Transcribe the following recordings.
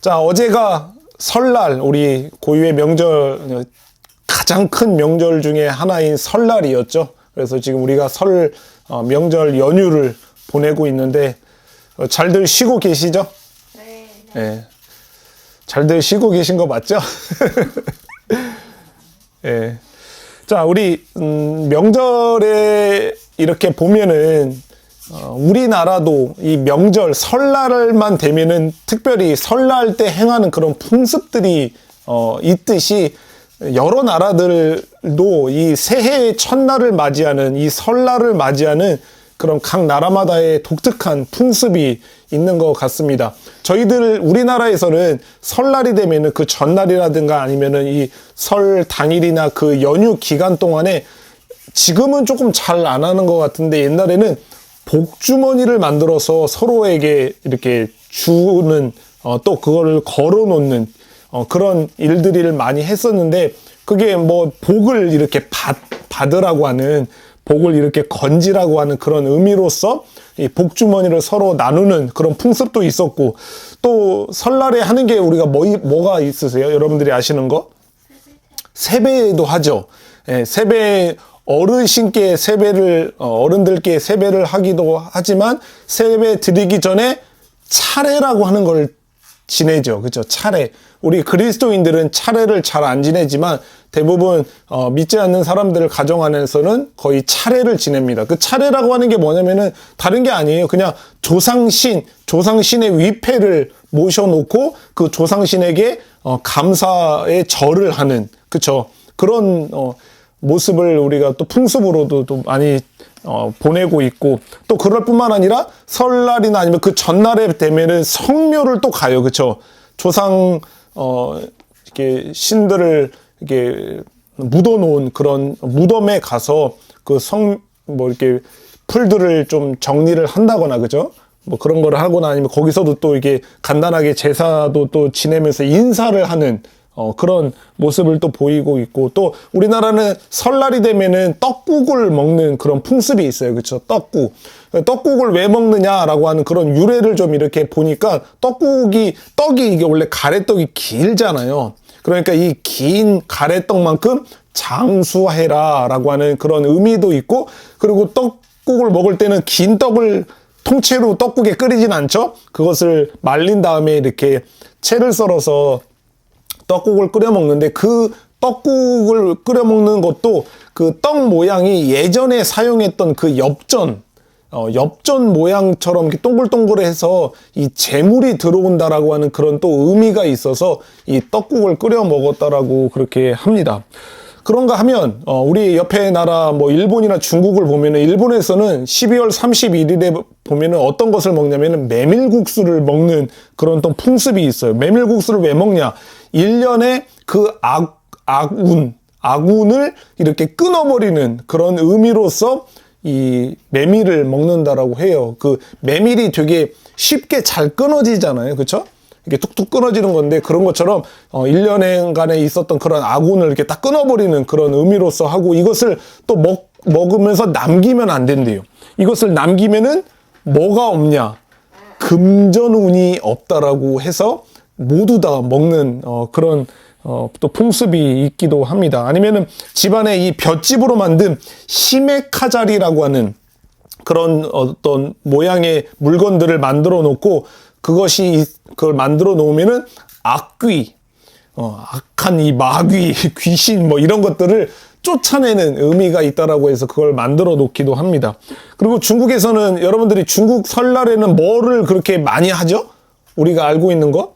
자, 어제가 설날, 우리 고유의 명절, 가장 큰 명절 중에 하나인 설날이었죠. 그래서 지금 우리가 명절 연휴를 보내고 있는데, 잘들 쉬고 계시죠? 네. 네. 잘들 쉬고 계신 거 맞죠? 네. 자, 우리 명절에 이렇게 보면은 우리나라도 이 명절 설날만 되면은 특별히 설날 때 행하는 그런 풍습들이 있듯이 여러 나라들도 이 새해의 첫날을 맞이하는 이 설날을 맞이하는 그런 각 나라마다의 독특한 풍습이 있는 것 같습니다. 우리나라에서는 설날이 되면은 그 전날이라든가 아니면은 이 설 당일이나 그 연휴 기간 동안에 지금은 조금 잘 안 하는 것 같은데 옛날에는 복주머니를 만들어서 서로에게 이렇게 주는 또 그거를 걸어 놓는 그런 일들을 많이 했었는데 그게 뭐 복을 이렇게 받으라고 하는 복을 이렇게 건지라고 하는 그런 의미로서 이 복주머니를 서로 나누는 그런 풍습도 있었고 또 설날에 하는 게 우리가 뭐가 있으세요? 여러분들이 아시는 거? 세배도 하죠. 예, 세배 어르신께 어른들께 세배를 하기도 하지만 세배 드리기 전에 차례라고 하는 걸 지내죠. 그렇죠? 차례. 우리 그리스도인들은 차례를 잘 안 지내지만 대부분 믿지 않는 사람들 가정 안에서는 거의 차례를 지냅니다. 그 차례라고 하는 게 뭐냐면은 다른 게 아니에요. 그냥 조상신의 위패를 모셔놓고 그 조상신에게 감사의 절을 하는 그쵸? 그런 모습을 우리가 또 풍습으로도 또 많이 보내고 있고 또 그럴 뿐만 아니라 설날이나 아니면 그 전날에 되면은 성묘를 또 가요. 그쵸? 조상 이렇게 신들을 이렇게 묻어놓은 그런 무덤에 가서 이렇게 풀들을 좀 정리를 한다거나 그죠? 뭐 그런 거를 하거나 아니면 거기서도 또 이게 간단하게 제사도 또 지내면서 인사를 하는 그런 모습을 또 보이고 있고 또 우리나라는 설날이 되면은 떡국을 먹는 그런 풍습이 있어요. 그렇죠? 떡국을 왜 먹느냐라고 하는 그런 유래를 좀 이렇게 보니까 떡이 이게 원래 가래떡이 길잖아요. 그러니까 이 긴 가래떡만큼 장수해라라고 하는 그런 의미도 있고 그리고 떡국을 먹을 때는 긴 떡을 통째로 떡국에 끓이진 않죠. 그것을 말린 다음에 이렇게 채를 썰어서 떡국을 끓여 먹는데 그 떡국을 끓여 먹는 것도 그 떡 모양이 예전에 사용했던 그 엽전 모양처럼 이렇게 동글동글해서 이 재물이 들어온다라고 하는 그런 또 의미가 있어서 이 떡국을 끓여 먹었다라고 그렇게 합니다. 그런가 하면 우리 옆에 나라 뭐 일본이나 중국을 보면은 일본에서는 12월 31일에 보면은 어떤 것을 먹냐면은 메밀국수를 먹는 그런 또 풍습이 있어요. 메밀국수를 왜 먹냐? 1년에 그 아군을 이렇게 끊어버리는 그런 의미로서 이 메밀을 먹는다라고 해요. 그 메밀이 되게 쉽게 잘 끊어지잖아요. 그렇죠? 이게 툭툭 끊어지는 건데 그런 것처럼 1년간에 있었던 그런 아군을 이렇게 딱 끊어버리는 그런 의미로서 하고 이것을 또 먹으면서 남기면 안 된대요. 이것을 남기면은 뭐가 없냐? 금전운이 없다라고 해서 모두 다 먹는 그런 또 풍습이 있기도 합니다. 아니면은 집안에 이 볏짚으로 만든 히메카자리라고 하는 그런 어떤 모양의 물건들을 만들어 놓고 그걸 만들어 놓으면은 악한 이 마귀, 귀신 뭐 이런 것들을 쫓아내는 의미가 있다라고 해서 그걸 만들어 놓기도 합니다. 그리고 중국에서는 여러분들이 중국 설날에는 뭐를 그렇게 많이 하죠? 우리가 알고 있는 거?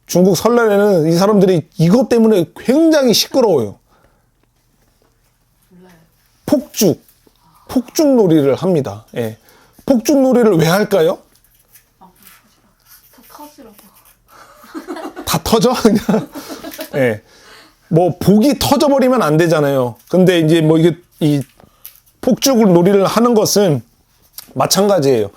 중국 설날에는 이 사람들이 이것 때문에 굉장히 시끄러워요. 폭죽놀이를 합니다. 예. 폭죽놀이를 왜 할까요? 다 터져? 그냥. 예. 뭐, 복이 터져버리면 안 되잖아요. 근데 이제 뭐 이 폭죽을 놀이를 하는 것은 마찬가지예요.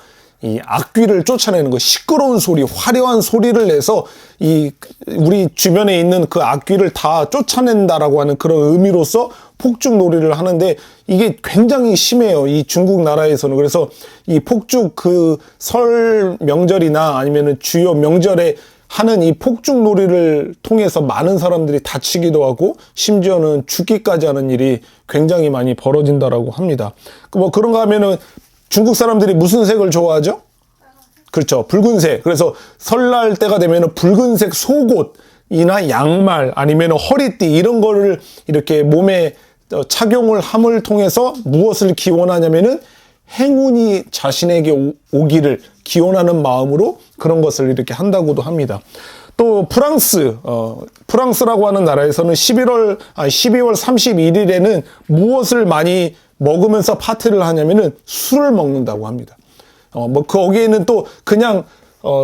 이 악귀를 쫓아내는 거, 시끄러운 소리, 화려한 소리를 내서 이 우리 주변에 있는 그 악귀를 다 쫓아낸다라고 하는 그런 의미로서 폭죽놀이를 하는데, 이게 굉장히 심해요, 이 중국 나라에서는. 그래서 이 폭죽 그 설 명절이나 아니면은 주요 명절에 하는 이 폭죽놀이를 통해서 많은 사람들이 다치기도 하고 심지어는 죽기까지 하는 일이 굉장히 많이 벌어진다라고 합니다. 뭐 그런가 하면은 중국 사람들이 무슨 색을 좋아하죠? 그렇죠, 붉은색. 그래서 설날 때가 되면은 붉은색 속옷이나 양말 아니면 허리띠 이런 거를 이렇게 몸에 착용을 함을 통해서 무엇을 기원하냐면은 행운이 자신에게 오기를 기원하는 마음으로 그런 것을 이렇게 한다고도 합니다. 또 프랑스라고 하는 나라에서는 12월 31일에는 무엇을 많이 먹으면서 파티를 하냐면은 술을 먹는다고 합니다. 뭐 거기에는 또 그냥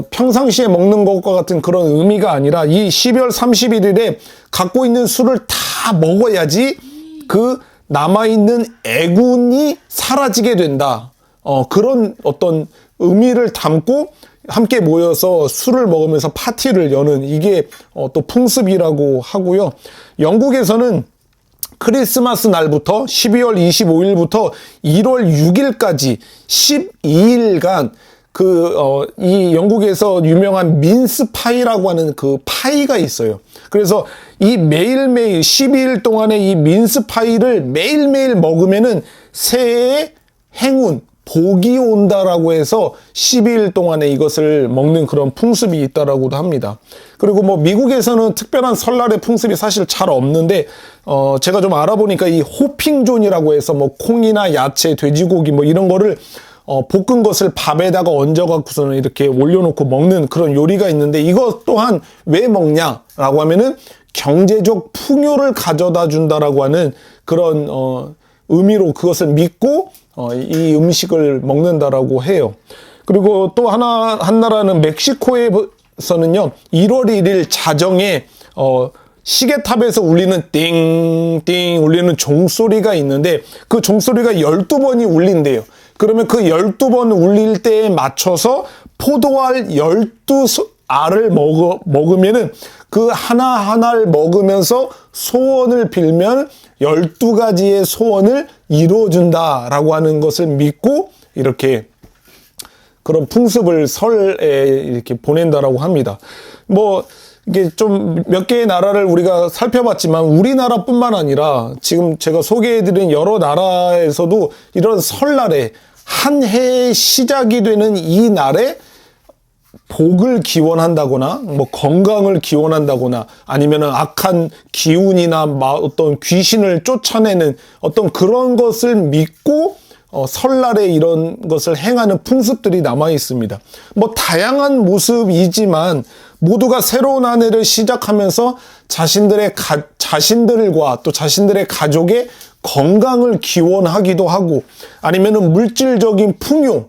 평상시에 먹는 것과 같은 그런 의미가 아니라 이 12월 31일에 갖고 있는 술을 다 먹어야지 그 남아있는 애군이 사라지게 된다. 그런 어떤 의미를 담고 함께 모여서 술을 먹으면서 파티를 여는, 이게 또 풍습이라고 하고요. 영국에서는 크리스마스 날부터 12월 25일부터 1월 6일까지 12일간 이 영국에서 유명한 민스파이라고 하는 그 파이가 있어요. 그래서 이 매일매일 12일 동안의 이 민스파이를 매일매일 먹으면은 새해에 행운, 복이 온다라고 해서 12일 동안에 이것을 먹는 그런 풍습이 있다라고도 합니다. 그리고 뭐 미국에서는 특별한 설날의 풍습이 사실 잘 없는데, 제가 좀 알아보니까 이 호핑존이라고 해서 뭐 콩이나 야채, 돼지고기 뭐 이런 거를 볶은 것을 밥에다가 얹어갖고서는 이렇게 올려놓고 먹는 그런 요리가 있는데, 이것 또한 왜 먹냐라고 하면은 경제적 풍요를 가져다 준다라고 하는 그런 의미로 그것을 믿고 이 음식을 먹는다라고 해요. 그리고 또 한 나라는 멕시코에서는요, 1월 1일 자정에 시계탑에서 울리는 띵띵 울리는 종소리가 있는데, 그 종소리가 12번이 울린대요. 그러면 그 12번 울릴 때에 맞춰서 포도알 12알을 먹으면은 그 하나하나를 먹으면서 소원을 빌면 12가지의 소원을 이루어준다라고 하는 것을 믿고 이렇게 그런 풍습을 설에 이렇게 보낸다라고 합니다. 뭐 이게 좀 몇 개의 나라를 우리가 살펴봤지만 우리나라뿐만 아니라 지금 제가 소개해드린 여러 나라에서도 이런 설날에 한 해의 시작이 되는 이 날에 복을 기원한다거나 뭐 건강을 기원한다거나 아니면은 악한 기운이나 어떤 귀신을 쫓아내는 어떤 그런 것을 믿고 설날에 이런 것을 행하는 풍습들이 남아 있습니다. 뭐 다양한 모습이지만 모두가 새로운 한 해를 시작하면서 자신들과 또 자신들의 가족의 건강을 기원하기도 하고, 아니면은 물질적인 풍요,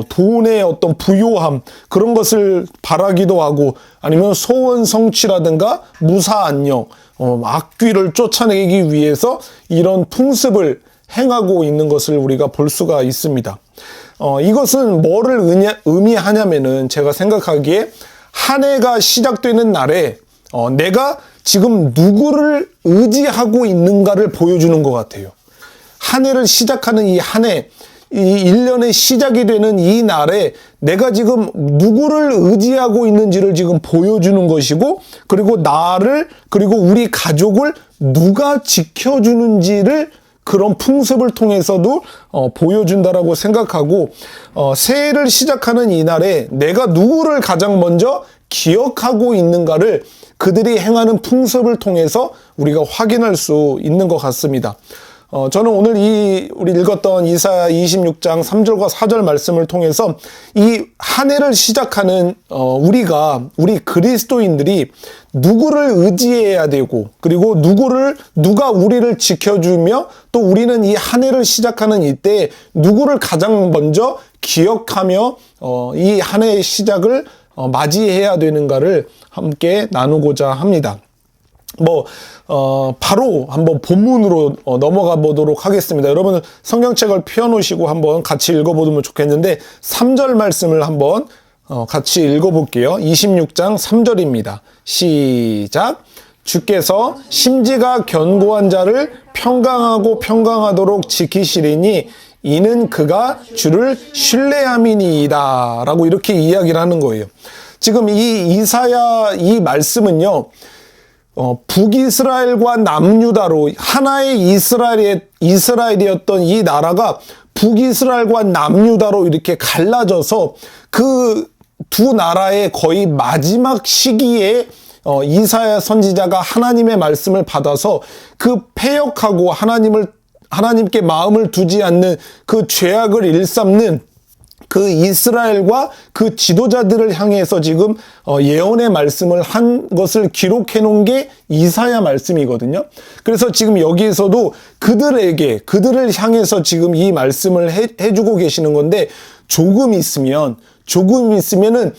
돈의 어떤 부요함, 그런 것을 바라기도 하고, 아니면 소원 성취라든가 무사 안녕, 악귀를 쫓아내기 위해서 이런 풍습을 행하고 있는 것을 우리가 볼 수가 있습니다. 이것은 뭐를 의미하냐면은 제가 생각하기에 한 해가 시작되는 날에 내가 지금 누구를 의지하고 있는가를 보여주는 것 같아요. 한 해를 시작하는 이 한 해, 이 1년의 시작이 되는 이 날에 내가 지금 누구를 의지하고 있는지를 지금 보여주는 것이고, 그리고 그리고 우리 가족을 누가 지켜주는지를 그런 풍습을 통해서도 보여준다라고 생각하고, 새해를 시작하는 이 날에 내가 누구를 가장 먼저 기억하고 있는가를 그들이 행하는 풍습을 통해서 우리가 확인할 수 있는 것 같습니다. 저는 오늘 우리 읽었던 이사야 26장 3절과 4절 말씀을 통해서 이 한 해를 시작하는 우리 그리스도인들이 누구를 의지해야 되고, 그리고 누가 우리를 지켜주며, 또 우리는 이 한 해를 시작하는 이때 누구를 가장 먼저 기억하며 이 한 해의 시작을 맞이해야 되는가를 함께 나누고자 합니다. 바로 한번 본문으로 넘어가 보도록 하겠습니다. 여러분 성경책을 펴놓으시고 한번 같이 읽어보면 좋겠는데 3절 말씀을 한번 같이 읽어볼게요. 26장 3절입니다. 시작. 주께서 심지가 견고한 자를 평강하고 평강하도록 지키시리니 이는 그가 주를 신뢰함이니이다 라고 이렇게 이야기를 하는 거예요. 지금 이 이사야 이 말씀은요, 북이스라엘과 남유다로 하나의 이스라엘이었던 이 나라가 북이스라엘과 남유다로 이렇게 갈라져서 그 두 나라의 거의 마지막 시기에 이사야 선지자가 하나님의 말씀을 받아서 그 패역하고 하나님께 마음을 두지 않는 그 죄악을 일삼는 그 이스라엘과 그 지도자들을 향해서 지금 예언의 말씀을 한 것을 기록해 놓은 게 이사야 말씀이거든요. 그래서 지금 여기에서도 그들을 향해서 지금 이 말씀을 해주고 계시는 건데 조금 있으면은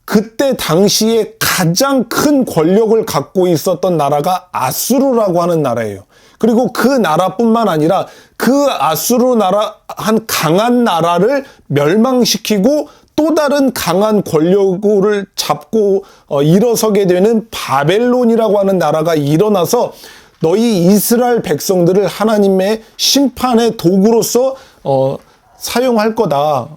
그때 당시에 가장 큰 권력을 갖고 있었던 나라가 아수르라고 하는 나라예요. 그리고 그 나라뿐만 아니라 그 아수르 나라 한 강한 나라를 멸망시키고 또 다른 강한 권력을 잡고 일어서게 되는 바벨론이라고 하는 나라가 일어나서 너희 이스라엘 백성들을 하나님의 심판의 도구로서 사용할 거다.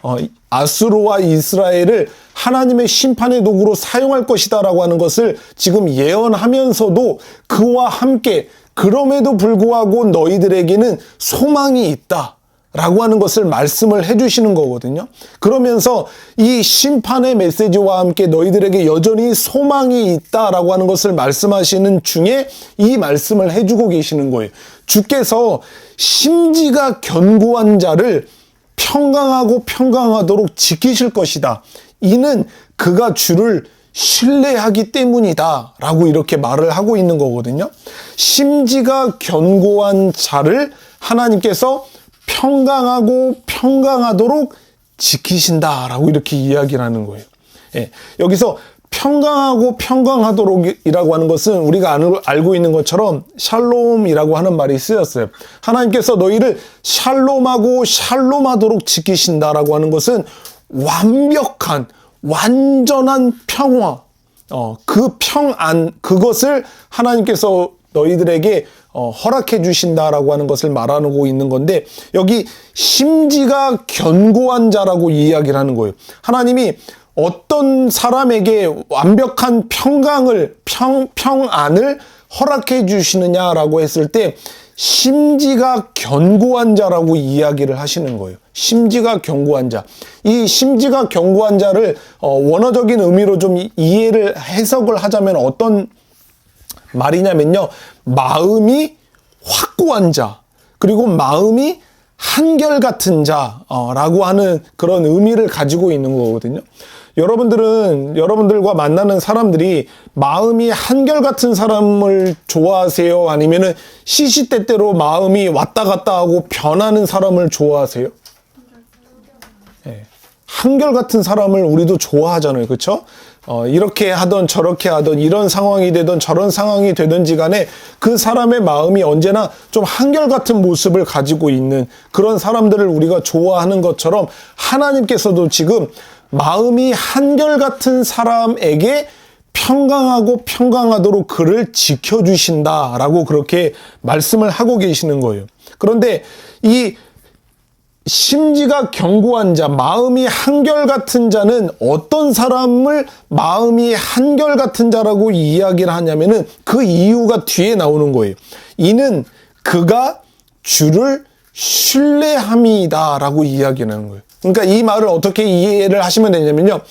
아수르와 이스라엘을 하나님의 심판의 도구로 사용할 것이다 라고 하는 것을 지금 예언하면서도 그와 함께 그럼에도 불구하고 너희들에게는 소망이 있다 라고 하는 것을 말씀을 해주시는 거거든요. 그러면서 이 심판의 메시지와 함께 너희들에게 여전히 소망이 있다라고 하는 것을 말씀하시는 중에 이 말씀을 해주고 계시는 거예요. 주께서 심지가 견고한 자를 평강하고 평강하도록 지키실 것이다. 이는 그가 주를 신뢰하기 때문이다 라고 이렇게 말을 하고 있는 거거든요. 심지가 견고한 자를 하나님께서 평강하고 평강하도록 지키신다 라고 이렇게 이야기를 하는 거예요. 예, 여기서 평강하고 평강하도록이라고 하는 것은 우리가 알고 있는 것처럼 샬롬이라고 하는 말이 쓰였어요. 하나님께서 너희를 샬롬하고 샬롬하도록 지키신다라고 하는 것은 완벽한 완전한 평화, 그 평안, 그것을 하나님께서 너희들에게 허락해 주신다라고 하는 것을 말하고 있는 건데, 여기 심지가 견고한 자라고 이야기를 하는 거예요. 하나님이 어떤 사람에게 완벽한 평안을 허락해 주시느냐라고 했을 때 심지가 견고한 자라고 이야기를 하시는 거예요. 심지가 견고한 자. 이 심지가 견고한 자를 원어적인 의미로 좀 이해를 해석을 하자면 어떤 말이냐면요, 마음이 확고한 자, 그리고 마음이 한결같은 자라고 하는 그런 의미를 가지고 있는 거거든요. 여러분들과 만나는 사람들이 마음이 한결같은 사람을 좋아하세요? 아니면은 시시때때로 마음이 왔다 갔다 하고 변하는 사람을 좋아하세요? 네. 한결같은 사람을 우리도 좋아하잖아요. 그렇죠? 이렇게 하던 저렇게 하던 이런 상황이 되던 저런 상황이 되든지 간에 그 사람의 마음이 언제나 좀 한결같은 모습을 가지고 있는 그런 사람들을 우리가 좋아하는 것처럼 하나님께서도 지금 마음이 한결같은 사람에게 평강하고 평강하도록 그를 지켜주신다라고 그렇게 말씀을 하고 계시는 거예요. 그런데 이 심지가 견고한 자, 마음이 한결같은 자는 어떤 사람을 마음이 한결같은 자라고 이야기를 하냐면은 그 이유가 뒤에 나오는 거예요. 이는 그가 주를 신뢰함이다 라고 이야기하는 거예요. 그러니까 이 말을 어떻게 이해를 하시면 되냐면요,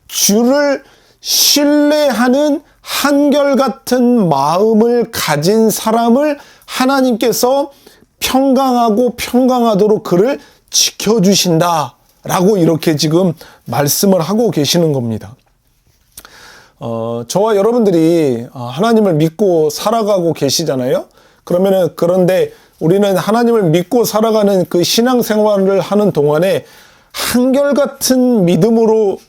주를 신뢰하는 한결같은 마음을 가진 사람을 하나님께서 평강하고 평강하도록 그를 지켜주신다 라고 이렇게 지금 말씀을 하고 계시는 겁니다. 저와 여러분들이 하나님을 믿고 살아가고 계시잖아요. 그런데 우리는 하나님을 믿고 살아가는 그 신앙생활을 하는 동안에 한결같은 믿음으로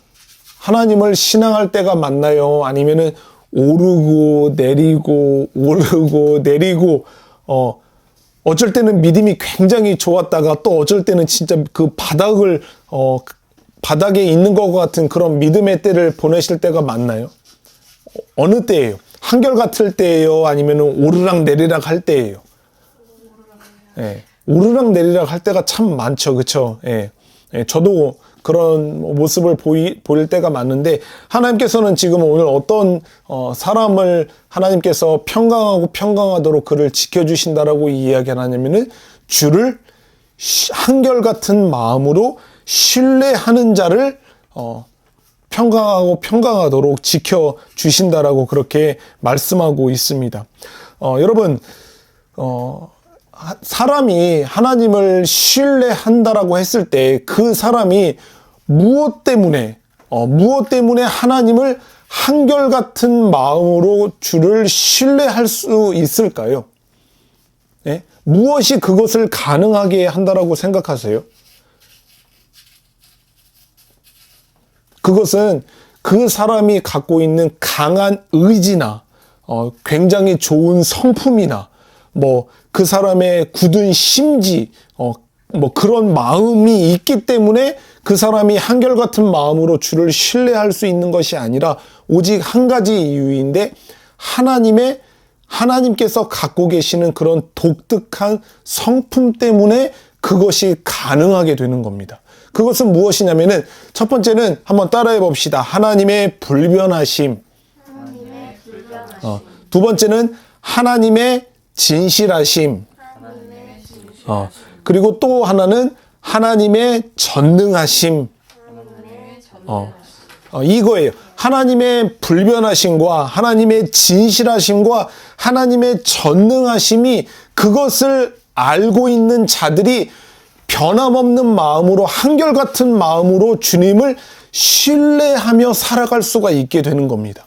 하나님을 신앙할 때가 많나요? 아니면은 오르고 내리고 오르고 내리고 어쩔 때는 믿음이 굉장히 좋았다가 또 어쩔 때는 진짜 그 바닥에 있는 것 같은 그런 믿음의 때를 보내실 때가 많나요? 어느 때예요? 한결같을 때예요? 아니면 오르락 내리락 할 때예요? 예, 오르락 내리락 할 때가 참 많죠. 그쵸? 예, 저도 그런 모습을 보일 때가 많은데, 하나님께서는 지금 오늘 어떤 사람을 하나님께서 평강하고 평강하도록 그를 지켜주신다라고 이야기하냐면은, 주를 한결같은 마음으로 신뢰하는 자를 평강하고 평강하도록 지켜주신다라고 그렇게 말씀하고 있습니다. 여러분, 사람이 하나님을 신뢰한다라고 했을 때 그 사람이 무엇 때문에 하나님을 한결같은 마음으로 주를 신뢰할 수 있을까요? 네? 무엇이 그것을 가능하게 한다라고 생각하세요? 그것은 그 사람이 갖고 있는 강한 의지나 굉장히 좋은 성품이나 그 사람의 굳은 심지 그런 마음이 있기 때문에 그 사람이 한결같은 마음으로 주를 신뢰할 수 있는 것이 아니라 오직 한 가지 이유인데, 하나님께서 갖고 계시는 그런 독특한 성품 때문에 그것이 가능하게 되는 겁니다. 그것은 무엇이냐면은, 첫 번째는 한번 따라해 봅시다. 하나님의 불변하심. 두 번째는 하나님의 진실하심. 그리고 또 하나는 하나님의 전능하심. 이거예요. 하나님의 불변하심과 하나님의 진실하심과 하나님의 전능하심이, 그것을 알고 있는 자들이 변함없는 마음으로, 한결같은 마음으로 주님을 신뢰하며 살아갈 수가 있게 되는 겁니다.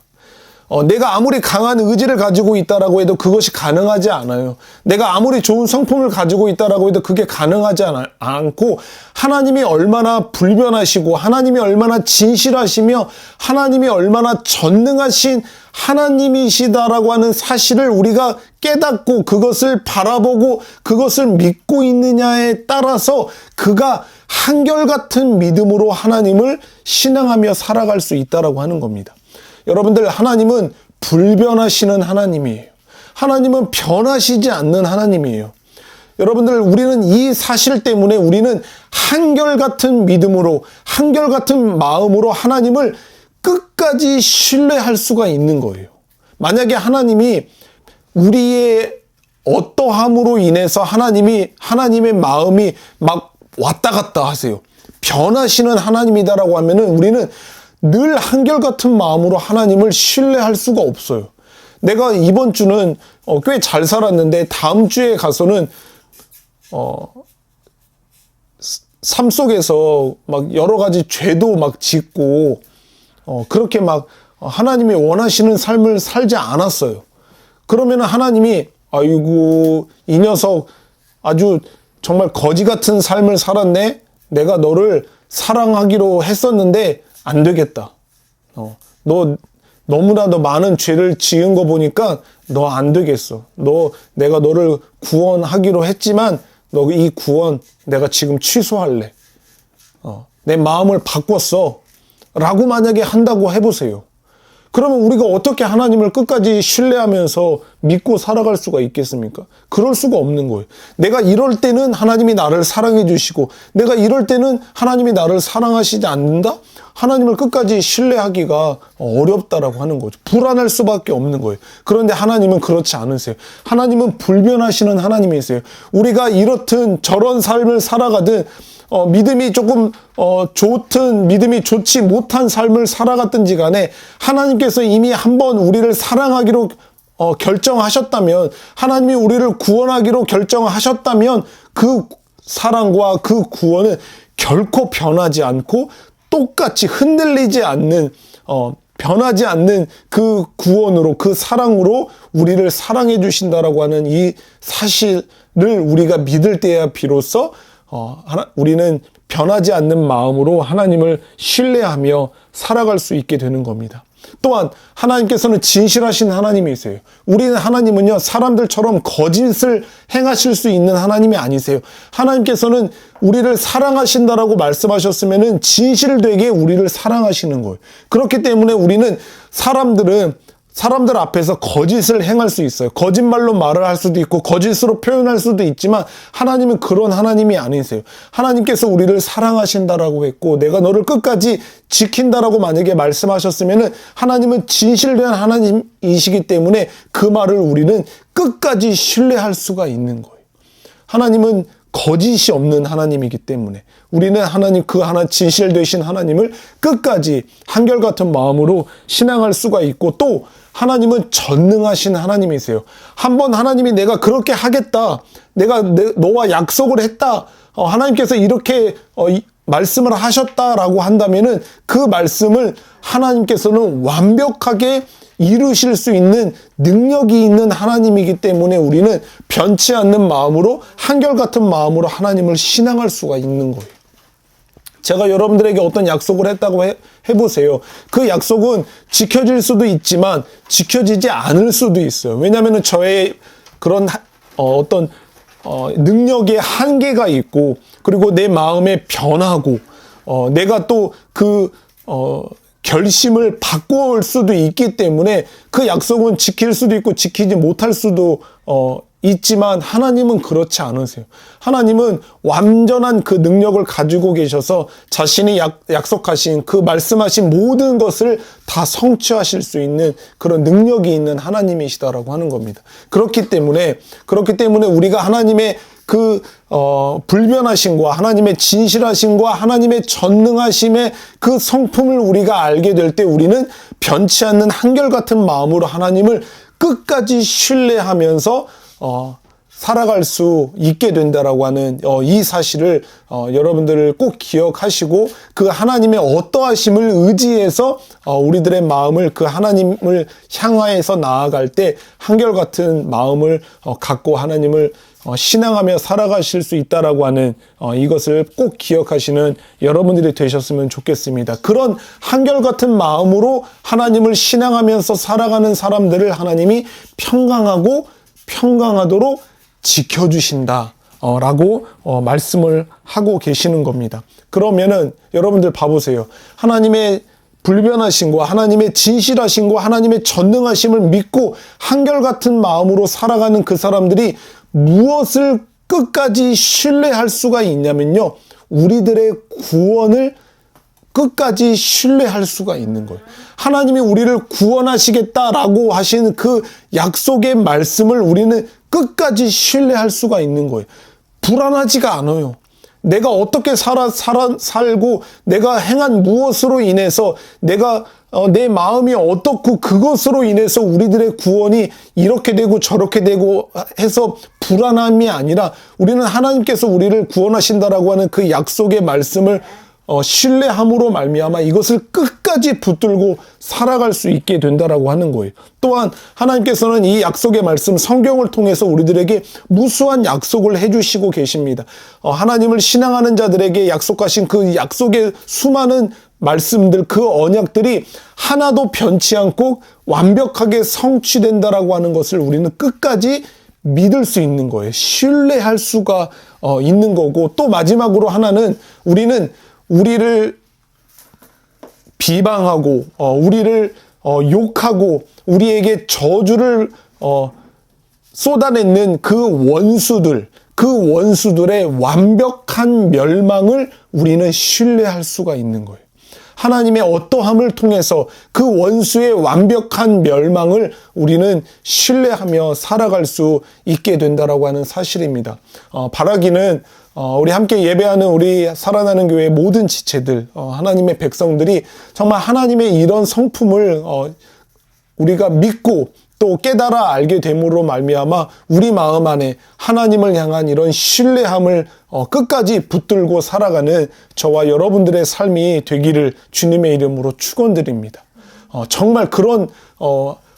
내가 아무리 강한 의지를 가지고 있다라고 해도 그것이 가능하지 않아요. 내가 아무리 좋은 성품을 가지고 있다라고 해도 그게 가능하지 않고, 하나님이 얼마나 불변하시고 하나님이 얼마나 진실하시며 하나님이 얼마나 전능하신 하나님이시다라고 하는 사실을 우리가 깨닫고 그것을 바라보고 그것을 믿고 있느냐에 따라서 그가 한결같은 믿음으로 하나님을 신앙하며 살아갈 수 있다라고 하는 겁니다. 여러분들, 하나님은 불변하시는 하나님이에요. 하나님은 변하시지 않는 하나님이에요. 여러분들, 우리는 이 사실 때문에 우리는 한결같은 믿음으로, 한결같은 마음으로 하나님을 끝까지 신뢰할 수가 있는 거예요. 만약에 하나님이 우리의 어떠함으로 인해서 하나님의 마음이 막 왔다 갔다 하세요. 변하시는 하나님이다라고 하면은 우리는 늘 한결같은 마음으로 하나님을 신뢰할 수가 없어요. 내가 이번 주는 꽤 잘 살았는데 다음 주에 가서는 삶 속에서 막 여러 가지 죄도 막 짓고 그렇게 막 하나님이 원하시는 삶을 살지 않았어요. 그러면 하나님이, 아이고 이 녀석 아주 정말 거지 같은 삶을 살았네. 내가 너를 사랑하기로 했었는데 안 되겠다. 너 너무나도 많은 죄를 지은 거 보니까 너 안 되겠어. 내가 너를 구원하기로 했지만 너 이 구원 내가 지금 취소할래. 내 마음을 바꿨어. 라고 만약에 한다고 해보세요. 그러면 우리가 어떻게 하나님을 끝까지 신뢰하면서 믿고 살아갈 수가 있겠습니까? 그럴 수가 없는 거예요. 내가 이럴 때는 하나님이 나를 사랑해 주시고, 내가 이럴 때는 하나님이 나를 사랑하시지 않는다? 하나님을 끝까지 신뢰하기가 어렵다라고 하는 거죠. 불안할 수밖에 없는 거예요. 그런데 하나님은 그렇지 않으세요. 하나님은 불변하시는 하나님이세요. 우리가 이렇든 저런 삶을 살아가든 믿음이 조금 좋든 믿음이 좋지 못한 삶을 살아갔든지 간에 하나님께서 이미 한번 우리를 사랑하기로 결정하셨다면, 하나님이 우리를 구원하기로 결정하셨다면 그 사랑과 그 구원은 결코 변하지 않고 똑같이 흔들리지 않는 변하지 않는 그 구원으로, 그 사랑으로 우리를 사랑해 주신다라고 하는 이 사실을 우리가 믿을 때야 비로소 우리는 변하지 않는 마음으로 하나님을 신뢰하며 살아갈 수 있게 되는 겁니다. 또한 하나님께서는 진실하신 하나님이세요. 우리는 하나님은요, 사람들처럼 거짓을 행하실 수 있는 하나님이 아니세요. 하나님께서는 우리를 사랑하신다라고 말씀하셨으면은 진실되게 우리를 사랑하시는 거예요. 그렇기 때문에 우리는 사람들 앞에서 거짓을 행할 수 있어요. 거짓말로 말을 할 수도 있고 거짓으로 표현할 수도 있지만 하나님은 그런 하나님이 아니세요. 하나님께서 우리를 사랑하신다라고 했고 내가 너를 끝까지 지킨다라고 만약에 말씀하셨으면은 하나님은 진실된 하나님이시기 때문에 그 말을 우리는 끝까지 신뢰할 수가 있는 거예요. 하나님은 거짓이 없는 하나님이기 때문에 우리는 하나님 진실되신 하나님을 끝까지 한결같은 마음으로 신앙할 수가 있고 또 하나님은 전능하신 하나님이세요. 한번 하나님이 내가 그렇게 하겠다. 내가 너와 약속을 했다. 하나님께서 이렇게 말씀을 하셨다라고 한다면은 그 말씀을 하나님께서는 완벽하게 이루실 수 있는 능력이 있는 하나님이기 때문에 우리는 변치 않는 마음으로 한결같은 마음으로 하나님을 신앙할 수가 있는 거예요. 제가 여러분들에게 어떤 약속을 했다고 해보세요. 그 약속은 지켜질 수도 있지만 지켜지지 않을 수도 있어요. 왜냐하면 저의 그런 능력의 한계가 있고 그리고 내 마음에 변하고 내가 또 결심을 바꿀 수도 있기 때문에 그 약속은 지킬 수도 있고 지키지 못할 수도 있지만 하나님은 그렇지 않으세요. 하나님은 완전한 그 능력을 가지고 계셔서 자신이 약속하신 그 말씀하신 모든 것을 다 성취하실 수 있는 그런 능력이 있는 하나님이시다라고 하는 겁니다. 그렇기 때문에 우리가 하나님의 불변하심과 하나님의 진실하심과 하나님의 전능하심의 그 성품을 우리가 알게 될 때 우리는 변치 않는 한결같은 마음으로 하나님을 끝까지 신뢰하면서 살아갈 수 있게 된다라고 하는 이 사실을 여러분들을 꼭 기억하시고 그 하나님의 어떠하심을 의지해서 우리들의 마음을 그 하나님을 향하여서 나아갈 때 한결같은 마음을 갖고 하나님을 신앙하며 살아가실 수 있다라고 하는 이것을 꼭 기억하시는 여러분들이 되셨으면 좋겠습니다. 그런 한결같은 마음으로 하나님을 신앙하면서 살아가는 사람들을 하나님이 평강하도록 지켜주신다 라고 말씀을 하고 계시는 겁니다. 그러면은 여러분들 봐보세요. 하나님의 불변하심과 하나님의 진실하심과 하나님의 전능하심을 믿고 한결같은 마음으로 살아가는 그 사람들이 무엇을 끝까지 신뢰할 수가 있냐면요. 우리들의 구원을 끝까지 신뢰할 수가 있는 거예요. 하나님이 우리를 구원하시겠다라고 하신 그 약속의 말씀을 우리는 끝까지 신뢰할 수가 있는 거예요. 불안하지가 않아요. 내가 어떻게 살고 내가 행한 무엇으로 인해서 내 마음이 어떻고 그것으로 인해서 우리들의 구원이 이렇게 되고 저렇게 되고 해서 불안함이 아니라 우리는 하나님께서 우리를 구원하신다라고 하는 그 약속의 말씀을 신뢰함으로 말미암아 이것을 끝까지 붙들고 살아갈 수 있게 된다라고 하는 거예요. 또한 하나님께서는 이 약속의 말씀 성경을 통해서 우리들에게 무수한 약속을 해주시고 계십니다. 하나님을 신앙하는 자들에게 약속하신 그 약속의 수많은 말씀들, 그 언약들이 하나도 변치 않고 완벽하게 성취된다라고 하는 것을 우리는 끝까지 믿을 수 있는 거예요. 신뢰할 수가 있는 거고 또 마지막으로 하나는 우리를 비방하고 우리를 욕하고 우리에게 저주를 쏟아내는 그 원수들의 완벽한 멸망을 우리는 신뢰할 수가 있는 거예요. 하나님의 어떠함을 통해서 그 원수의 완벽한 멸망을 우리는 신뢰하며 살아갈 수 있게 된다라고 하는 사실입니다. 바라기는 우리 함께 예배하는 우리 살아나는 교회의 모든 지체들, 하나님의 백성들이 정말 하나님의 이런 성품을 우리가 믿고 또 깨달아 알게 됨으로 말미암아 우리 마음 안에 하나님을 향한 이런 신뢰함을 끝까지 붙들고 살아가는 저와 여러분들의 삶이 되기를 주님의 이름으로 축원드립니다. 정말 그런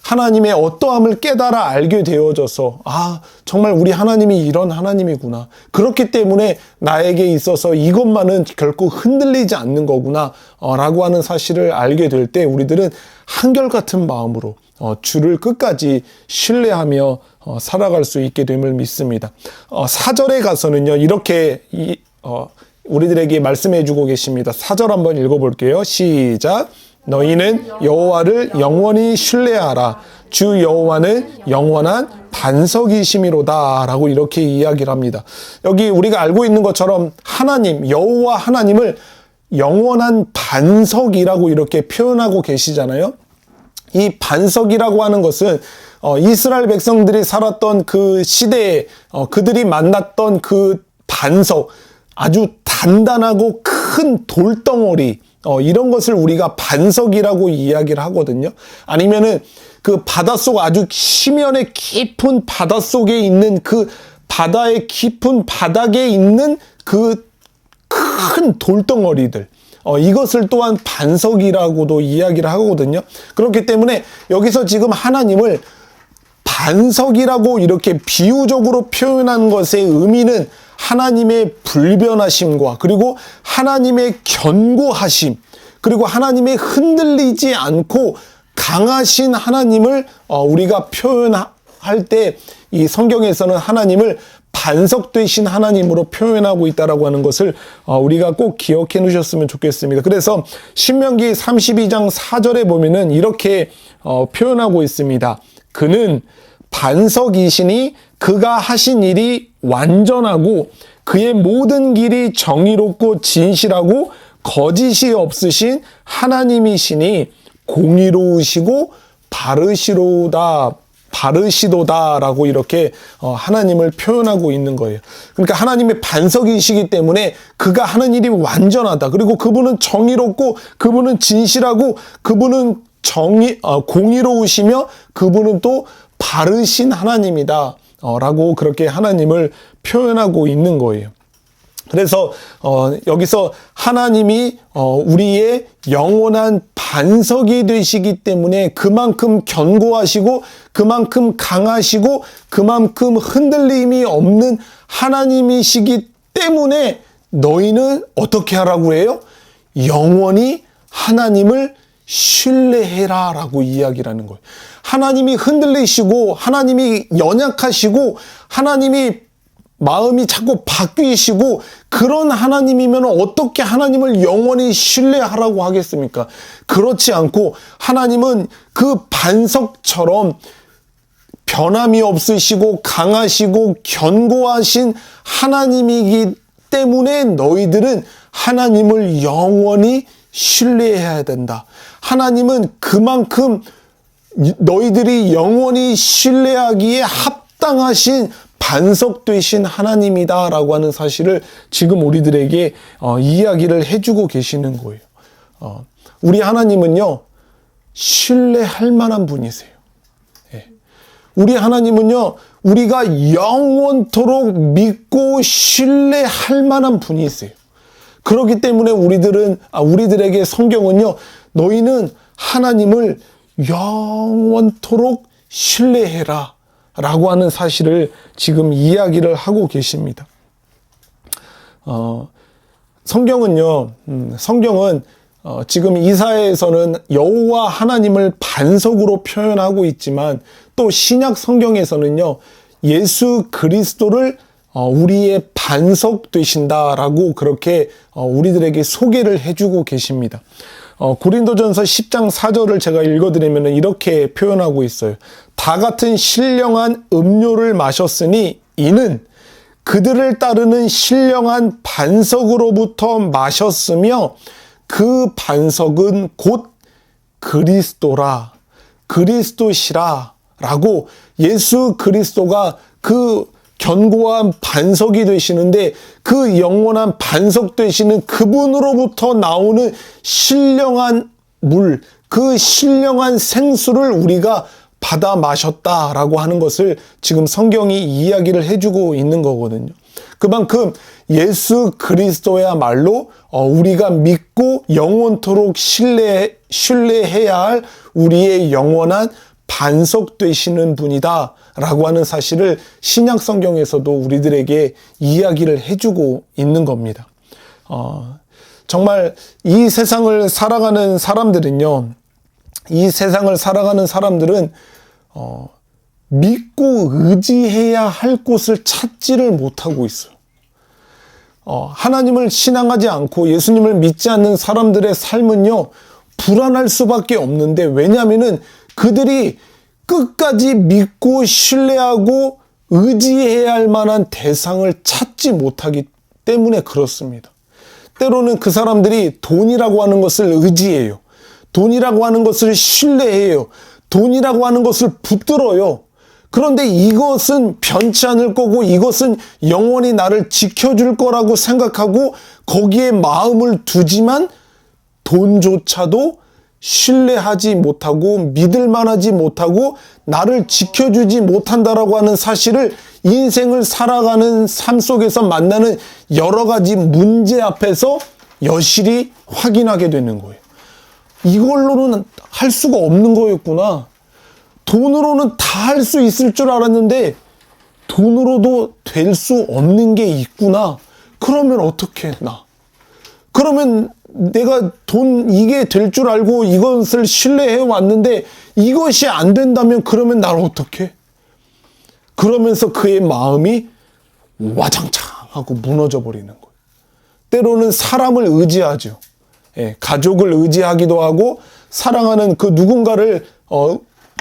하나님의 어떠함을 깨달아 알게 되어져서 정말 우리 하나님이 이런 하나님이구나. 그렇기 때문에 나에게 있어서 이것만은 결코 흔들리지 않는 거구나 라고 하는 사실을 알게 될 때 우리들은 한결같은 마음으로 주를 끝까지 신뢰하며 살아갈 수 있게 됨을 믿습니다. 4절에 가서는요, 이렇게 우리들에게 말씀해 주고 계십니다. 4절 한번 읽어볼게요. 시작. 너희는 여호와를 영원히 신뢰하라. 주 여호와는 영원한 반석이심이로다 라고 이렇게 이야기를 합니다. 여기 우리가 알고 있는 것처럼 하나님, 여호와 하나님을 영원한 반석이라고 이렇게 표현하고 계시잖아요. 이 반석이라고 하는 것은 이스라엘 백성들이 살았던 그 시대에 그들이 만났던 그 반석, 아주 단단하고 큰 돌덩어리, 이런 것을 우리가 반석이라고 이야기를 하거든요. 아니면은 그 바닷속, 아주 심연의 깊은 바닷속에 있는 그 바다의 깊은 바닥에 있는 그 큰 돌덩어리들, 이것을 또한 반석이라고도 이야기를 하거든요. 그렇기 때문에 여기서 지금 하나님을 반석이라고 이렇게 비유적으로 표현한 것의 의미는 하나님의 불변하심과 그리고 하나님의 견고하심, 그리고 하나님의 흔들리지 않고 강하신 하나님을 우리가 표현할 때 이 성경에서는 하나님을 반석 되신 하나님으로 표현하고 있다라고 하는 것을 우리가 꼭 기억해 놓으셨으면 좋겠습니다. 그래서 신명기 32장 4절에 보면은 이렇게 표현하고 있습니다. 그는 반석이시니 그가 하신 일이 완전하고 그의 모든 길이 정의롭고 진실하고 거짓이 없으신 하나님이시니 공의로우시고 바르시도다라고 이렇게 하나님을 표현하고 있는 거예요. 그러니까 하나님의 반석이시기 때문에 그가 하는 일이 완전하다. 그리고 그분은 정의롭고 그분은 진실하고 그분은 공의로우시며 그분은 또 바르신 하나님이다 라고 그렇게 하나님을 표현하고 있는 거예요. 그래서 여기서 하나님이 우리의 영원한 반석이 되시기 때문에 그만큼 견고하시고 그만큼 강하시고 그만큼 흔들림이 없는 하나님이시기 때문에 너희는 어떻게 하라고 해요? 영원히 하나님을 신뢰해라 라고 이야기를 하는 거예요. 하나님이 흔들리시고 하나님이 연약하시고 하나님이 마음이 자꾸 바뀌시고 그런 하나님이면 어떻게 하나님을 영원히 신뢰하라고 하겠습니까? 그렇지 않고 하나님은 그 반석처럼 변함이 없으시고 강하시고 견고하신 하나님이기 때문에 너희들은 하나님을 영원히 신뢰해야 된다. 하나님은 그만큼 너희들이 영원히 신뢰하기에 합당하신 반석 되신 하나님이다라고 하는 사실을 지금 우리들에게 이야기를 해주고 계시는 거예요. 우리 하나님은요, 신뢰할 만한 분이세요. 예. 우리 하나님은요, 우리가 영원토록 믿고 신뢰할 만한 분이세요. 그렇기 때문에 우리들에게 성경은요, 너희는 하나님을 영원토록 신뢰해라 라고 하는 사실을 지금 이야기를 하고 계십니다. 성경은 지금 이사야에서는 여호와 하나님을 반석으로 표현하고 있지만 또 신약 성경에서는요, 예수 그리스도를 우리의 반석 되신다라고 그렇게 우리들에게 소개를 해주고 계십니다. 고린도전서 10장 4절을 제가 읽어드리면 이렇게 표현하고 있어요. 다 같은 신령한 음료를 마셨으니 이는 그들을 따르는 신령한 반석으로부터 마셨으며 그 반석은 곧 그리스도시라 라고 예수 그리스도가 그 견고한 반석이 되시는데 그 영원한 반석 되시는 그분으로부터 나오는 신령한 물, 그 신령한 생수를 우리가 받아 마셨다라고 하는 것을 지금 성경이 이야기를 해주고 있는 거거든요. 그만큼 예수 그리스도야말로 우리가 믿고 영원토록 신뢰해야 할 우리의 영원한 반석 되시는 분이다 라고 하는 사실을 신약 성경에서도 우리들에게 이야기를 해주고 있는 겁니다. 정말 이 세상을 살아가는 사람들은요, 이 세상을 살아가는 사람들은 믿고 의지해야 할 곳을 찾지를 못하고 있어요. 하나님을 신앙하지 않고 예수님을 믿지 않는 사람들의 삶은요, 불안할 수밖에 없는데, 왜냐하면은 그들이 끝까지 믿고 신뢰하고 의지해야 할 만한 대상을 찾지 못하기 때문에 그렇습니다. 때로는 그 사람들이 돈이라고 하는 것을 의지해요. 돈이라고 하는 것을 신뢰해요. 돈이라고 하는 것을 붙들어요. 그런데 이것은 변치 않을 거고 이것은 영원히 나를 지켜줄 거라고 생각하고 거기에 마음을 두지만 돈조차도 신뢰하지 못하고 믿을 만하지 못하고 나를 지켜주지 못한다라고 하는 사실을 인생을 살아가는 삶 속에서 만나는 여러 가지 문제 앞에서 여실히 확인하게 되는 거예요. 이걸로는 할 수가 없는 거였구나. 돈으로는 다 할 수 있을 줄 알았는데 돈으로도 될 수 없는 게 있구나. 그러면 어떻게 했나? 그러면 내가 이게 될 줄 알고 이것을 신뢰해 왔는데 이것이 안 된다면 그러면 날 어떻게? 그러면서 그의 마음이 와장창 하고 무너져 버리는 거예요. 때로는 사람을 의지하죠. 가족을 의지하기도 하고 사랑하는 그 누군가를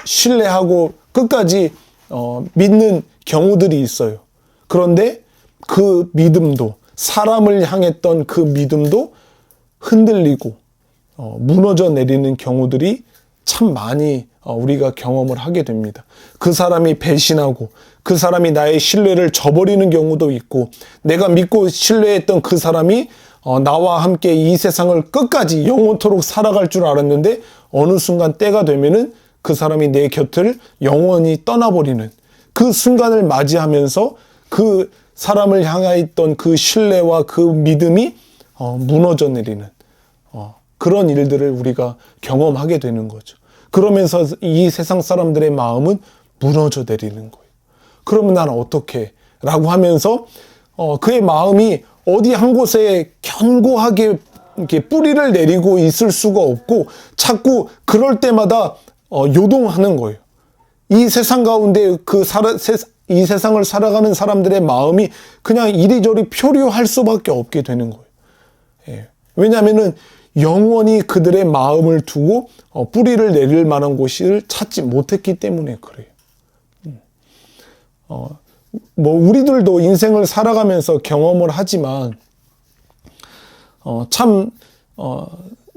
신뢰하고 끝까지 믿는 경우들이 있어요. 그런데 그 믿음도, 사람을 향했던 그 믿음도 흔들리고 무너져 내리는 경우들이 참 많이 우리가 경험을 하게 됩니다. 그 사람이 배신하고 그 사람이 나의 신뢰를 저버리는 경우도 있고, 내가 믿고 신뢰했던 그 사람이 나와 함께 이 세상을 끝까지 영원토록 살아갈 줄 알았는데 어느 순간 때가 되면은 그 사람이 내 곁을 영원히 떠나버리는 그 순간을 맞이하면서 그 사람을 향하였던 그 신뢰와 그 믿음이 무너져 내리는 그런 일들을 우리가 경험하게 되는 거죠. 그러면서 이 세상 사람들의 마음은 무너져 내리는 거예요. 그러면 나는 어떻게? 라고 하면서 그의 마음이 어디 한 곳에 견고하게 이렇게 뿌리를 내리고 있을 수가 없고 자꾸 그럴 때마다 요동하는 거예요. 이 세상 가운데 이 세상을 살아가는 사람들의 마음이 그냥 이리저리 표류할 수밖에 없게 되는 거예요. 왜냐하면은 영원히 그들의 마음을 두고 뿌리를 내릴 만한 곳을 찾지 못했기 때문에 그래요. 우리들도 인생을 살아가면서 경험을 하지만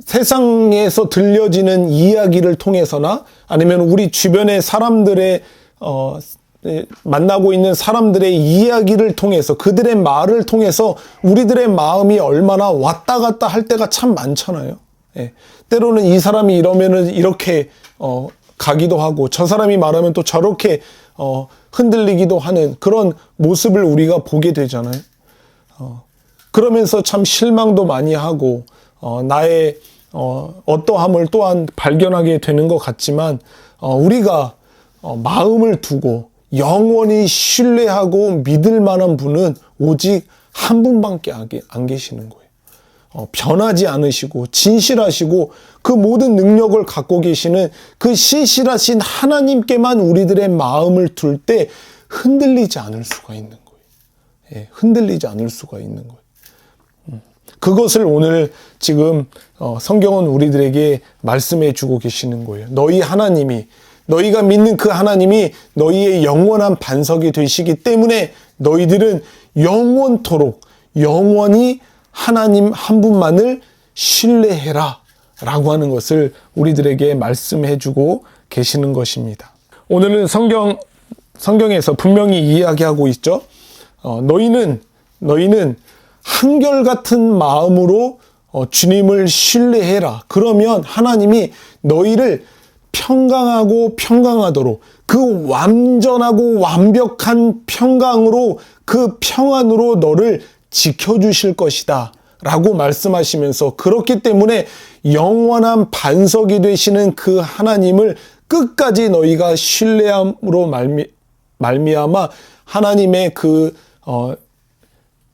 세상에서 들려지는 이야기를 통해서나 아니면 우리 주변의 사람들의 만나고 있는 사람들의 이야기를 통해서, 그들의 말을 통해서 우리들의 마음이 얼마나 왔다 갔다 할 때가 참 많잖아요. 때로는 이 사람이 이러면은 이렇게 가기도 하고 저 사람이 말하면 또 저렇게 흔들리기도 하는 그런 모습을 우리가 보게 되잖아요. 그러면서 참 실망도 많이 하고 나의 어떠함을 또한 발견하게 되는 것 같지만 우리가 마음을 두고 영원히 신뢰하고 믿을 만한 분은 오직 한 분밖에 안 계시는 거예요. 변하지 않으시고 진실하시고 그 모든 능력을 갖고 계시는 그 신실하신 하나님께만 우리들의 마음을 둘 때 흔들리지 않을 수가 있는 거예요. 흔들리지 않을 수가 있는 거예요. 그것을 오늘 지금 성경은 우리들에게 말씀해 주고 계시는 거예요. 너희 하나님이, 너희가 믿는 그 하나님이 너희의 영원한 반석이 되시기 때문에 너희들은 영원토록 영원히 하나님 한 분만을 신뢰해라 라고 하는 것을 우리들에게 말씀해 주고 계시는 것입니다. 오늘은 성경에서 분명히 이야기하고 있죠. 너희는 한결같은 마음으로 주님을 신뢰해라. 그러면 하나님이 너희를 평강하고 평강하도록 그 완전하고 완벽한 평강으로 그 평안으로 너를 지켜주실 것이다 라고 말씀하시면서, 그렇기 때문에 영원한 반석이 되시는 그 하나님을 끝까지 너희가 신뢰함으로 말미암아 하나님의 그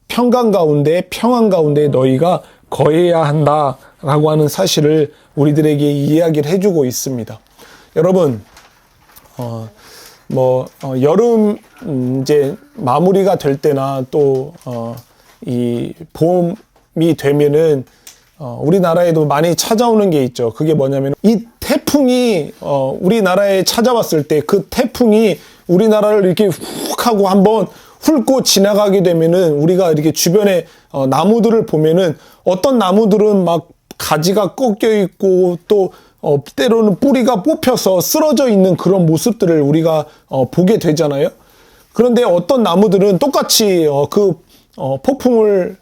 평강 가운데, 평안 가운데 너희가 거해야 한다라고 하는 사실을 우리들에게 이야기를 해주고 있습니다. 여러분, 여름 이제 마무리가 될 때나 또 이 봄이 되면은 우리나라에도 많이 찾아오는 게 있죠. 그게 뭐냐면 이 태풍이 우리나라에 찾아왔을 때 그 태풍이 우리나라를 이렇게 훅 하고 한번 훑고 지나가게 되면은 우리가 이렇게 주변에 나무들을 보면은 어떤 나무들은 막 가지가 꺾여 있고 또 때로는 뿌리가 뽑혀서 쓰러져 있는 그런 모습들을 우리가 보게 되잖아요. 그런데 어떤 나무들은 똑같이 그 폭풍을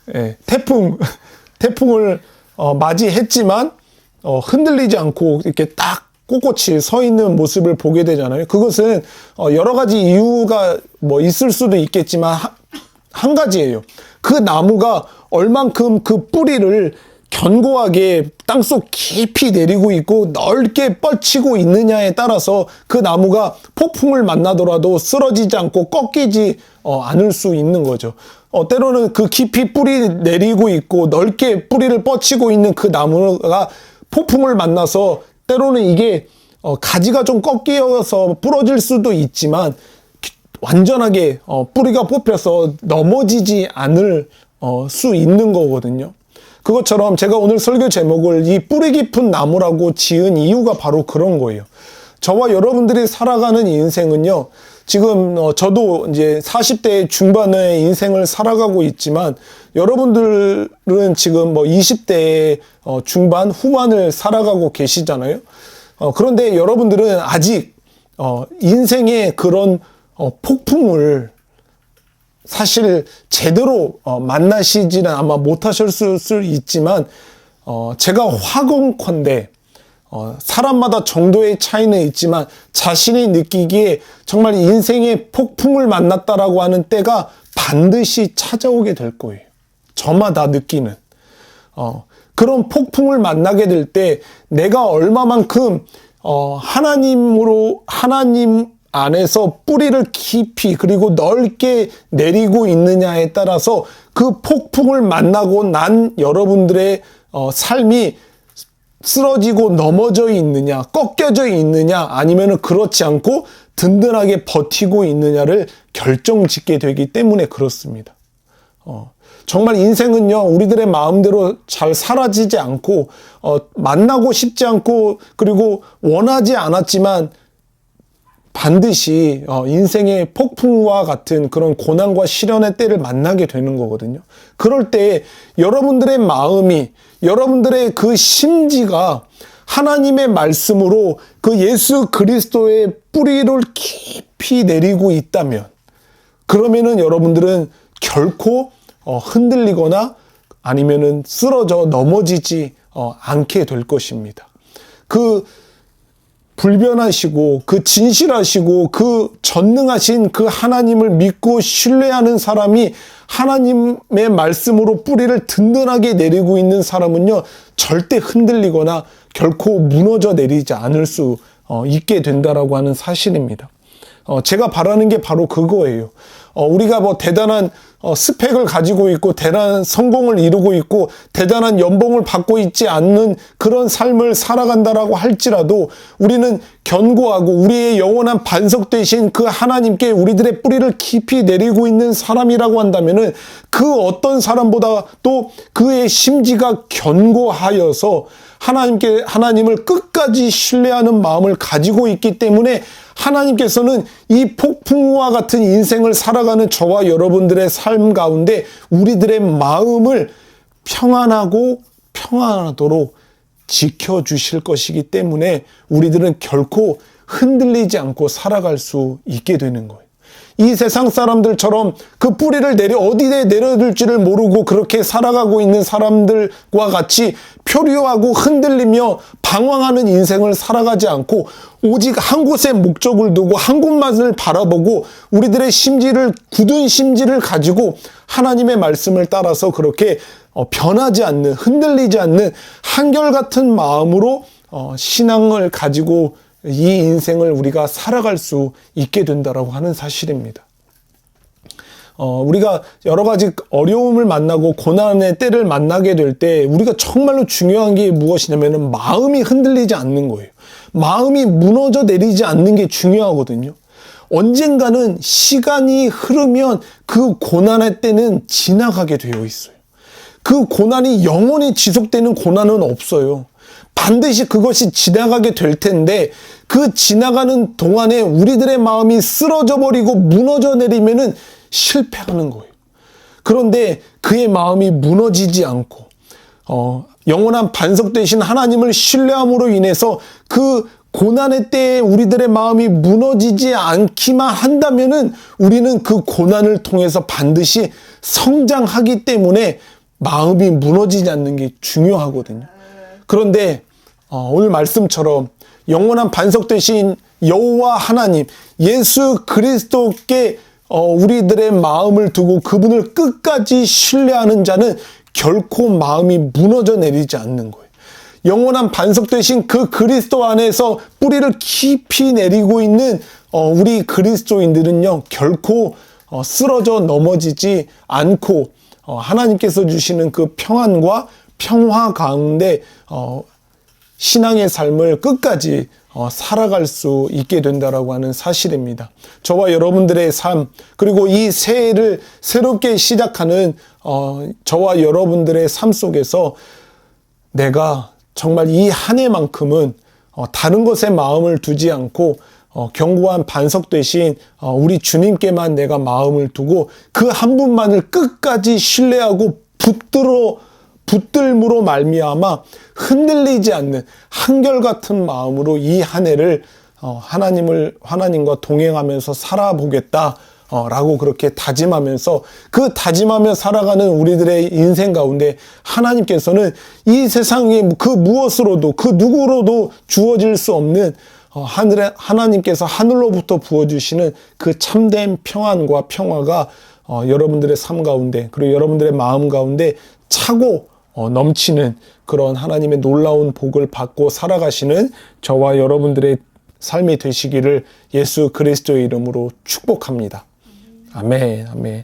네, 태풍을 맞이했지만 흔들리지 않고 이렇게 딱 꼿꼿이 서 있는 모습을 보게 되잖아요. 그것은 여러 가지 이유가 뭐 있을 수도 있겠지만 한 가지예요. 그 나무가 얼만큼 그 뿌리를 견고하게 땅속 깊이 내리고 있고 넓게 뻗치고 있느냐에 따라서 그 나무가 폭풍을 만나더라도 쓰러지지 않고 꺾이지 않을 수 있는 거죠. 때로는 그 깊이 뿌리 내리고 있고 넓게 뿌리를 뻗치고 있는 그 나무가 폭풍을 만나서 때로는 이게 가지가 좀 꺾여서 부러질 수도 있지만 완전하게 뿌리가 뽑혀서 넘어지지 않을 수 있는 거거든요. 그것처럼 제가 오늘 설교 제목을 이 뿌리 깊은 나무라고 지은 이유가 바로 그런 거예요. 저와 여러분들이 살아가는 인생은요, 지금 저도 이제 40대 중반의 인생을 살아가고 있지만 여러분들은 지금 뭐 20대 중반, 후반을 살아가고 계시잖아요. 그런데 여러분들은 아직 인생의 그런 폭풍을 사실 제대로 만나시지는 아마 못하실 수 있지만 제가 화건컨대 사람마다 정도의 차이는 있지만 자신이 느끼기에 정말 인생의 폭풍을 만났다라고 하는 때가 반드시 찾아오게 될 거예요. 저마다 느끼는 그런 폭풍을 만나게 될 때 내가 얼마만큼 하나님 안에서 뿌리를 깊이 그리고 넓게 내리고 있느냐에 따라서 그 폭풍을 만나고 난 여러분들의 삶이 쓰러지고 넘어져 있느냐, 꺾여져 있느냐, 아니면 그렇지 않고 든든하게 버티고 있느냐를 결정짓게 되기 때문에 그렇습니다. 정말 인생은요, 우리들의 마음대로 잘 사라지지 않고, 만나고 싶지 않고, 그리고 원하지 않았지만, 반드시 인생의 폭풍과 같은 그런 고난과 시련의 때를 만나게 되는 거거든요. 그럴 때 여러분들의 마음이, 여러분들의 그 심지가 하나님의 말씀으로 그 예수 그리스도의 뿌리를 깊이 내리고 있다면, 그러면은 여러분들은 결코 흔들리거나 아니면은 쓰러져 넘어지지 않게 될 것입니다. 그 불변하시고 그 진실하시고 그 전능하신 그 하나님을 믿고 신뢰하는 사람이 하나님의 말씀으로 뿌리를 든든하게 내리고 있는 사람은요, 절대 흔들리거나 결코 무너져 내리지 않을 수 있게 된다라고 하는 사실입니다. 제가 바라는 게 바로 그거예요. 우리가 뭐 대단한 스펙을 가지고 있고 대단한 성공을 이루고 있고 대단한 연봉을 받고 있지 않는 그런 삶을 살아간다라고 할지라도 우리는 견고하고 우리의 영원한 반석 되신 그 하나님께 우리들의 뿌리를 깊이 내리고 있는 사람이라고 한다면은 그 어떤 사람보다 또 그의 심지가 견고하여서 하나님을 끝까지 신뢰하는 마음을 가지고 있기 때문에 하나님께서는 이 폭풍과 같은 인생을 살아가는 저와 여러분들의 삶 가운데 우리들의 마음을 평안하고 평안하도록 지켜주실 것이기 때문에 우리들은 결코 흔들리지 않고 살아갈 수 있게 되는 거예요. 이 세상 사람들처럼 그 뿌리를 어디에 내려둘지를 모르고 그렇게 살아가고 있는 사람들과 같이 표류하고 흔들리며 방황하는 인생을 살아가지 않고 오직 한 곳에 목적을 두고 한 곳만을 바라보고 우리들의 굳은 심지를 가지고 하나님의 말씀을 따라서 그렇게 변하지 않는, 흔들리지 않는 한결같은 마음으로 신앙을 가지고 이 인생을 우리가 살아갈 수 있게 된다라고 하는 사실입니다. 우리가 여러 가지 어려움을 만나고 고난의 때를 만나게 될 때 우리가 정말로 중요한 게 무엇이냐면 마음이 흔들리지 않는 거예요. 마음이 무너져 내리지 않는 게 중요하거든요. 언젠가는 시간이 흐르면 그 고난의 때는 지나가게 되어 있어요. 그 고난이 영원히 지속되는 고난은 없어요. 반드시 그것이 지나가게 될 텐데 그 지나가는 동안에 우리들의 마음이 쓰러져 버리고 무너져 내리면은 실패하는 거예요. 그런데 그의 마음이 무너지지 않고 영원한 반석 되신 하나님을 신뢰함으로 인해서 그 고난의 때에 우리들의 마음이 무너지지 않기만 한다면은 우리는 그 고난을 통해서 반드시 성장하기 때문에 마음이 무너지지 않는 게 중요하거든요. 그런데 오늘 말씀처럼 영원한 반석 되신 여호와 하나님 예수 그리스도께 우리들의 마음을 두고 그분을 끝까지 신뢰하는 자는 결코 마음이 무너져 내리지 않는 거예요. 영원한 반석 되신 그 그리스도 안에서 뿌리를 깊이 내리고 있는 우리 그리스도인들은요 결코 쓰러져 넘어지지 않고 하나님께서 주시는 그 평안과 평화 가운데 신앙의 삶을 끝까지 살아갈 수 있게 된다라고 하는 사실입니다. 저와 여러분들의 삶 그리고 이 새해를 새롭게 시작하는 저와 여러분들의 삶 속에서 내가 정말 이 한 해만큼은 다른 것에 마음을 두지 않고 견고한 반석 되신 우리 주님께만 내가 마음을 두고 그 한 분만을 끝까지 신뢰하고 붙들므로 말미암아 흔들리지 않는 한결같은 마음으로 이 한 해를 하나님과 동행하면서 살아보겠다 라고 그렇게 다짐하면서 그 다짐하며 살아가는 우리들의 인생 가운데 하나님께서는 이 세상에 그 무엇으로도 그 누구로도 주어질 수 없는 하나님께서 하늘로부터 부어주시는 그 참된 평안과 평화가 여러분들의 삶 가운데 그리고 여러분들의 마음 가운데 차고 넘치는 그런 하나님의 놀라운 복을 받고 살아가시는 저와 여러분들의 삶이 되시기를 예수 그리스도의 이름으로 축복합니다. 아멘, 아멘.